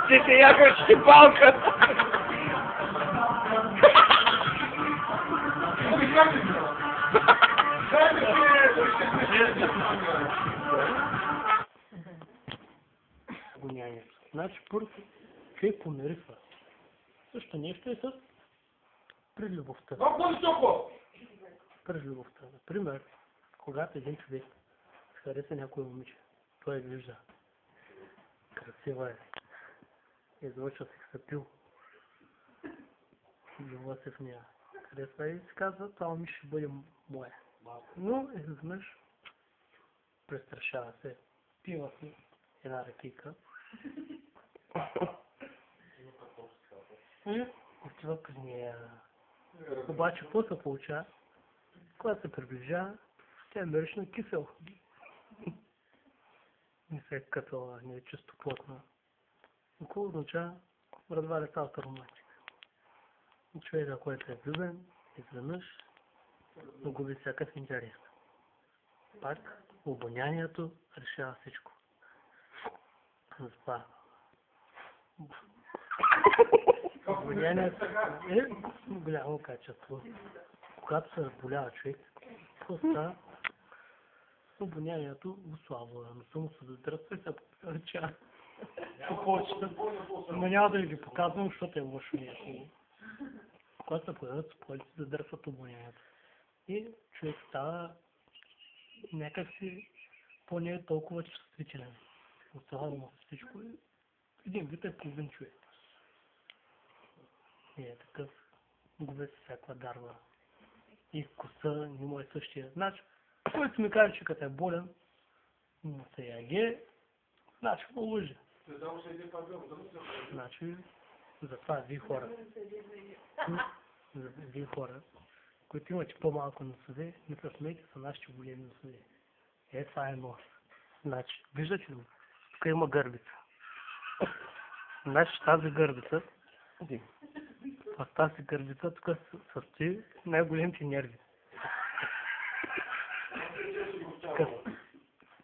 Ty się jakoś pałkę. Значи първо, човек помирисва. Също нещо е с прелюбовта. Прелюбовта. Например, когато един човек хареса някой момиче, той вижда красива е, излъчва се хсъпил, била се в нея, харесва и си казва, това момиче ще бъде моя. Но изведнъж престрашава се, пива си една ракийка и отива при нея. Обаче, какво се получава? Когато се приближава, тя мириш на кисел. Не се е къпела, не е чисто плътна. Но какво означава? Разваля цялата романтика. Човека, който е влюбен, изведнъж губи всякакъв интерес. Пак обонянието решава всичко. Затова обонянието е голямо качество. Когато се разболява човек, какво става? Обонянието го слабва, но само се задръства и се повечава по почта. Но няма да ви ги показвам, защото е лошо нещо. Когато се появят спойлите, се задръсват обонянието. И човек става някакси по-не толкова чувствителен. Оставаме му всичко и един вид е половин човек. И е такъв, губи се всякаква дарва. И коса не му е същия. Значи, който ми каже, че като е болен, му се яге, значи му лъжи. Значи, затова вие хора, които имате по-малко носове, не се смейте са нашите големи носове. Е, това е нос. Значи, виждате ли? Тук има гърбица. Значи тази гърбица, в тази гърбица тук състои най-големите нерви.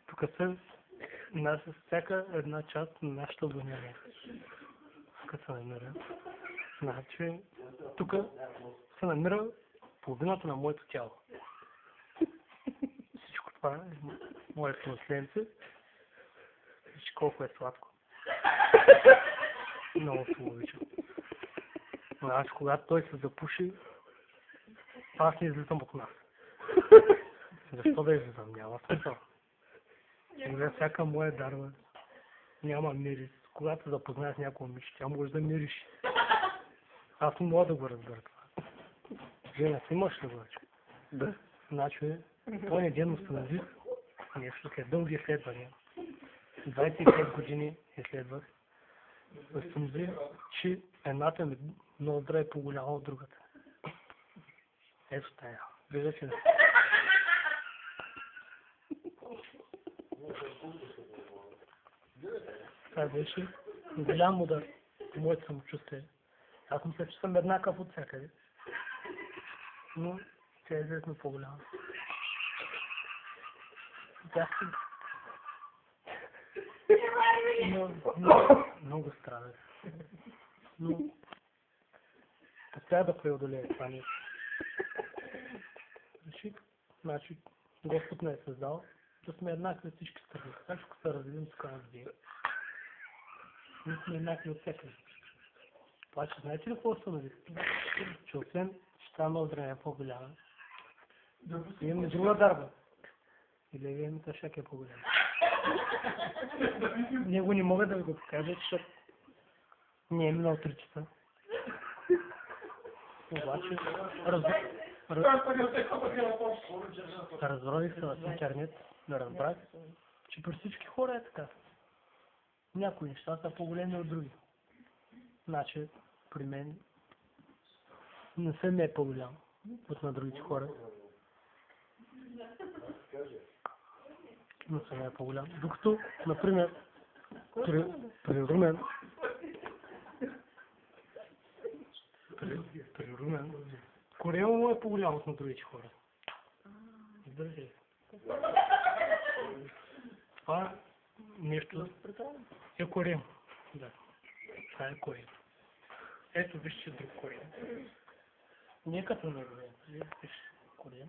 Тук са всяка една част на нашата обоняние. Тук се намира. Значи, тук се намира половината на моето тяло. Всичко това е моето наследство. Вижте колко е сладко. Много се обичам. Значи, когато той се запуши, аз не излизам от нас. Защо да излизам? Няма смисъл. За всяка моя дарва няма мирис. Когато се запознаеш с някой момиче, тя може да мириш. Аз не мога да го разбера това. Жена, си имаш ли вече? Да. Значи, този ден установих нещо след дълги изследвания. 25 години изследвах. Установих, че едната ми ноздра е по-голяма от другата. Ето тая. Виждате ли? Това беше голям удар по моето самочувствие. Аз мисля, че съм еднакъв от всякъде. Но тя е известно по-голяма. Тя си... Много страдах. Но... трябва да преодолее това нещо. Значи, Господ не е създал да сме еднакви от всички страни. Така че се развием, така развием. Ние сме еднакви от всякъде. Обаче, знаете ли какво установих? Че освен, че тази ноздра е по-голяма, имаме друга дарба. И левия ми тъшак е по-голям. Него не мога да ви го покажа, защото не е минал 3 часа. Обаче, разрових се в интернет, да разбрах, че при всички хора е така. Някои неща са по-големи от други. Значи, при мен не съм е по-голям от на другите хора. Но съм е по-голям. Докато, например, при Румен, корема му е по-голям от на другите хора. Издържи. Това нещо е корем. Да. Това е корем. Ето вижте друг корем. Не като неговия. Вижте корем.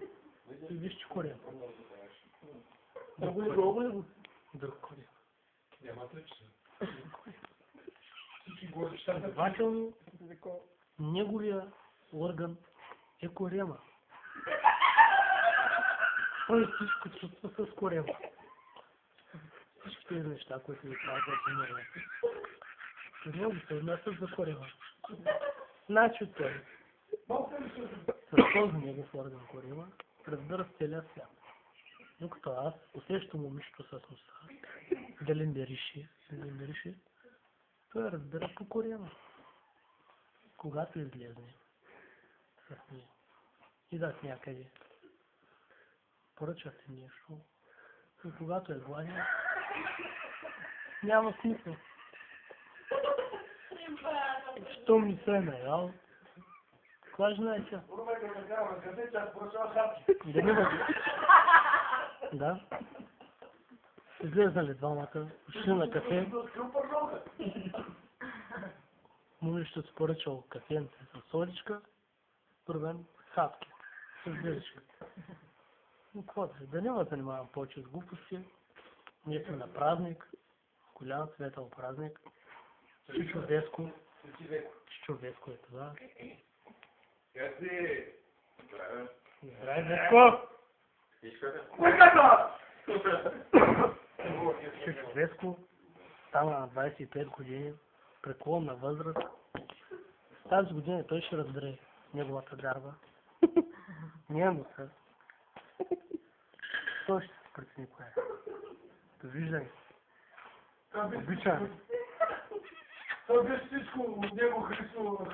И вижте корем. Друг корем. Следователно, неговия орган е корема. Той всичко чувства с корема. Всички тези неща, които ви казват в него. Него се отнасят за корема. Значи той, с този негов орган корема, разбира с целия свят. Докато аз усещам момичето с носа, дали мирише, той разбира по корема. Когато излезне с нея, идат някъде, поръчат си нещо, и когато е гладен, няма смисъл. Щом не се е наял, кога жена е тя? Да. Излезнали двамата, шли на кафе. Момичето си поръчал кафенце с соличка, друган хапки с диричка. Но какво да не ме занимавам повече с глупости. Ние сме на празник, голям светъл празник. Чичовеско. Чичовеско е това. Здравей, Веско! Чичовеско стана на 25 години, преклонна възраст. Тази година той ще разбере неговата дарба. Не носа. Той ще се прецени коя е. Довиждане. Обичаме. Това беше всичко от него, Христо.